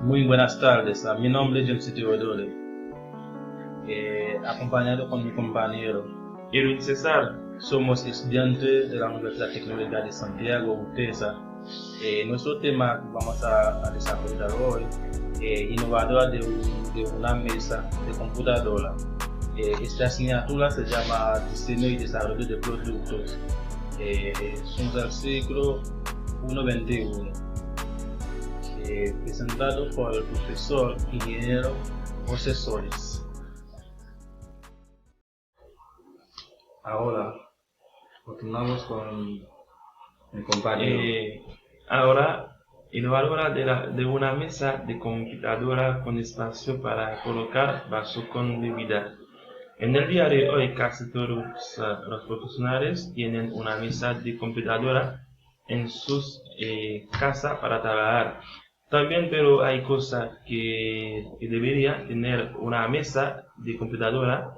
Muy buenas tardes, mi nombre es James Teodoro, acompañado con mi compañero Irwin César. Somos estudiantes de la Universidad Tecnológica de Santiago, UTESA. Nuestro tema que vamos a desarrollar hoy es innovadora de una mesa de computadora. Esta asignatura se llama Diseño y Desarrollo de Productos. Somos del ciclo 121. Presentado por el profesor ingeniero José Solís. Ahora continuamos con mi compañero. Ahora, innovadora de una mesa de computadora con espacio para colocar vaso con bebida. En el día de hoy, casi todos los profesionales tienen una mesa de computadora en sus casas para trabajar. También, pero hay cosas que debería tener una mesa de computadora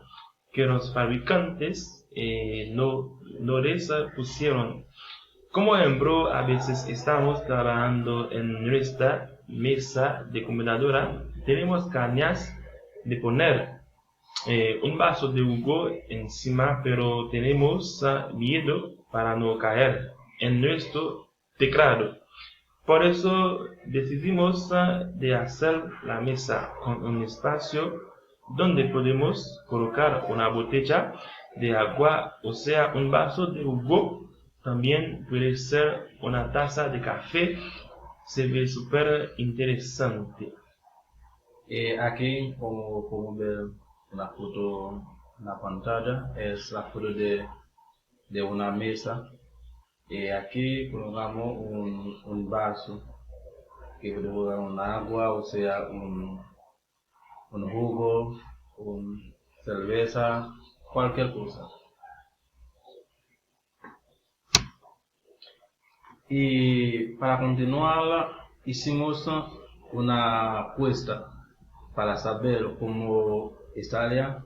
que los fabricantes no les pusieron. Como ejemplo, a veces estamos trabajando en nuestra mesa de computadora, tenemos ganas de poner un vaso de jugo encima, pero tenemos miedo para no caer en nuestro teclado. Por eso decidimos de hacer la mesa con un espacio donde podemos colocar una botella de agua, o sea, un vaso de jugo. También puede ser una taza de café. Se ve súper interesante. Aquí, como ver la foto en la pantalla, es la foto de una mesa. Aquí colocamos un vaso que puede jugar un agua, o sea, un jugo, cerveza, cualquier cosa. Y para continuar, hicimos una apuesta para saber cómo estaría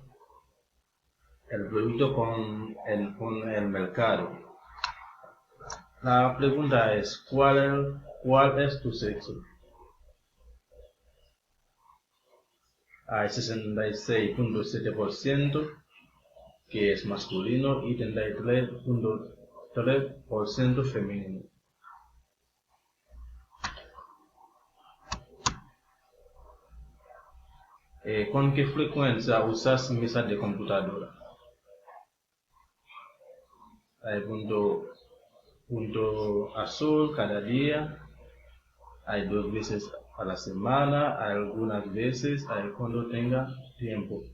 el producto con el mercado. La pregunta es, ¿cuál es tu sexo? Hay 66.7% que es masculino y 33.3% femenino. ¿Con qué frecuencia usas mesas de computadora? Hay punto azul cada día, hay 2 veces a la semana, hay algunas veces, hay cuando tenga tiempo.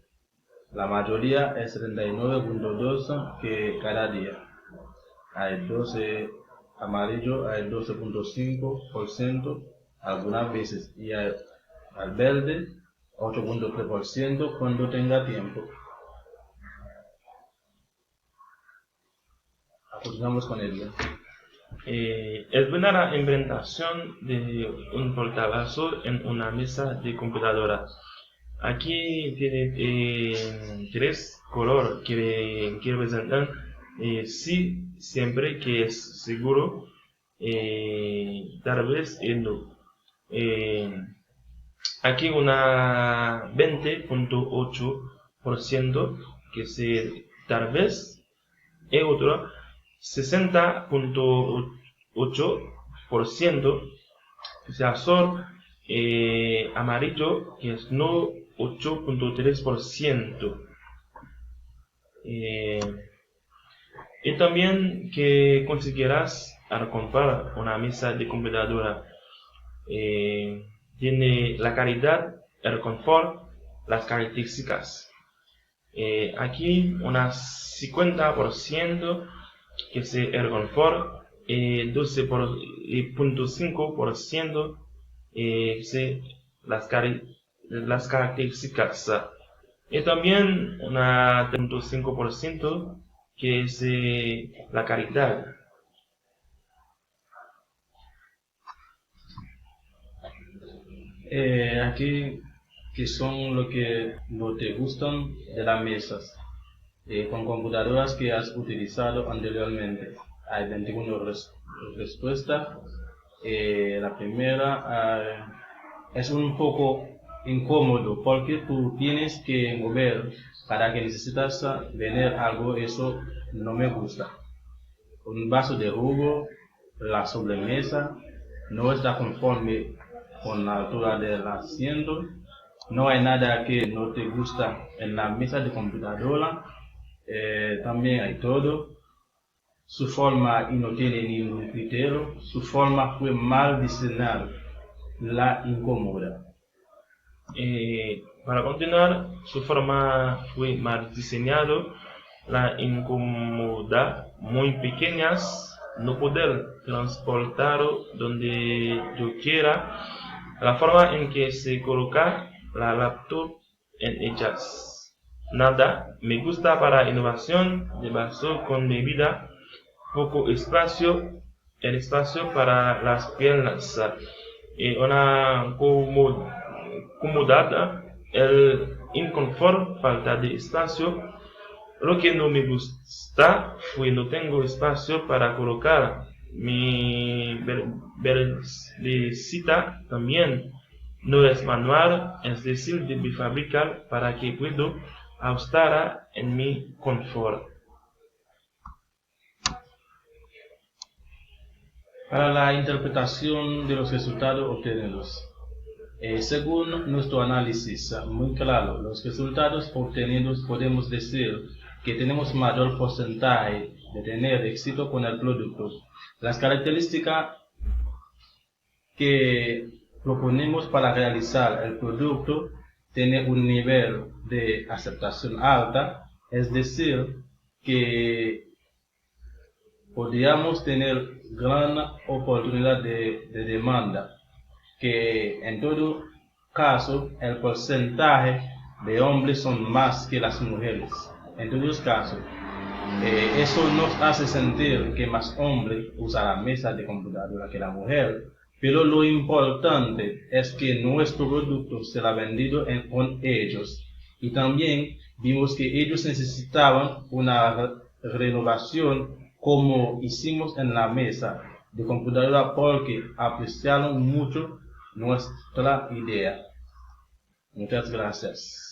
La mayoría es 39.2 que cada día. Hay 12 amarillo, hay 12.5% algunas veces y hay al verde 8.3% cuando tenga tiempo. Continuamos con el Es buena la implementación de un portavasos en una mesa de computadora. Aquí tiene 3 colores que representan sí, siempre que es seguro, tal vez no. Aquí una 20.8% que se tal vez y otro 60.8% que sea azul, amarillo que es no 8.3%. Y también que conseguirás al comprar una mesa de computadora. Tiene la calidad, el confort, las características. Aquí unas 50% que es el confort, 12.5% las características. Y también una 3.5% que es la calidad. Aquí que son lo que no te gustan de las mesas con computadoras que has utilizado anteriormente. Hay 21 respuestas. La primera es un poco incómodo porque tú tienes que mover para que necesitas tener algo, eso no me gusta. Un vaso de jugo, la sobremesa, no está conforme con la altura del asiento, no hay nada que no te gusta en la mesa de computadora, también hay todo. Su forma y no tiene ningún criterio, su forma fue mal diseñada, la incomoda. Para continuar, su forma fue mal diseñado, la incomoda, muy pequeñas, no poder transportar donde yo quiera, la forma en que se coloca la laptop en ellas. Nada, me gusta para innovación de vaso con bebida, poco espacio, el espacio para las piernas, una comodidad, el inconfort, falta de espacio. Lo que no me gusta fue no tengo espacio para colocar mi velecita también. No es manual, es decir, de fabricar para que puedo ajustar en mi confort. Para la interpretación de los resultados obtenidos. Según nuestro análisis muy claro, los resultados obtenidos podemos decir que tenemos mayor porcentaje de tener éxito con el producto. Las características que proponemos para realizar el producto tienen un nivel de aceptación alta, es decir, que podríamos tener gran oportunidad de demanda, que en todo caso el porcentaje de hombres son más que las mujeres. En todos casos, eso nos hace sentir que más hombres usan la mesa de computadora que la mujer, pero lo importante es que nuestro producto será vendido con ellos, y también vimos que ellos necesitaban una renovación como hicimos en la mesa de computadora porque apreciaron mucho nuestra idea. Muchas gracias.